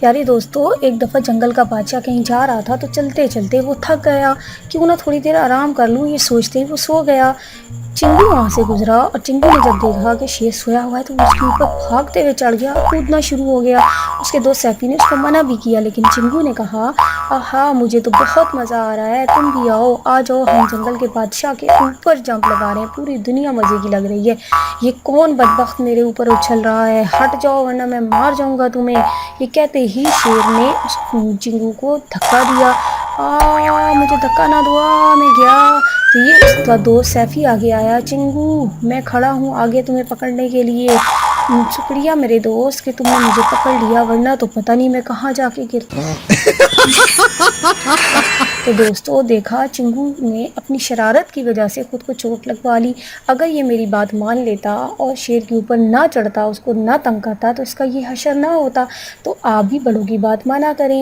پیارے دوستو، ایک دفعہ جنگل کا بادشاہ کہیں جا رہا تھا تو چلتے چلتے وہ تھک گیا، کیوں نہ تھوڑی دیر آرام کر لوں، یہ سوچتے ہی وہ سو گیا۔ چنگو وہاں سے گزرا اور چنگو نے جب دیکھا کہ شیر سویا ہوا ہے تو اس کے اوپر بھاگتے ہوئے چڑھ گیا، کودنا شروع ہو گیا۔ اس کے دوست سیفی نے اس کو منع بھی کیا، لیکن چنگو نے کہا، آہا مجھے تو بہت مزہ آ رہا ہے، تم بھی آؤ، آ جاؤ، ہم جنگل کے بادشاہ کے اوپر جمپ لگا رہے ہیں، پوری دنیا مزے کی لگ رہی ہے۔ یہ کون بدبخت میرے اوپر اچھل رہا ہے، ہٹ جاؤ ورنہ میں مار جاؤں گا تمہیں۔ یہ کہتے ہی شیر نے اس چنگو کو دھکا دیا۔ مجھے دھکا نہ دو، میں گیا۔ تو یہ اس کا دوست سیفی آگے آیا، چنگو میں کھڑا ہوں آگے تمہیں پکڑنے کے لیے، شکریہ میرے دوست کہ تم نے مجھے پکڑ لیا، ورنہ تو پتہ نہیں میں کہاں جا کے گرتا۔ تو دوستو دیکھا، چنگو نے اپنی شرارت کی وجہ سے خود کو چوٹ لگوا لی۔ اگر یہ میری بات مان لیتا اور شیر کے اوپر نہ چڑھتا، اس کو نہ تنگ کرتا تو اس کا یہ حشر نہ ہوتا۔ تو آپ بھی بڑوں کی بات مانا کریں۔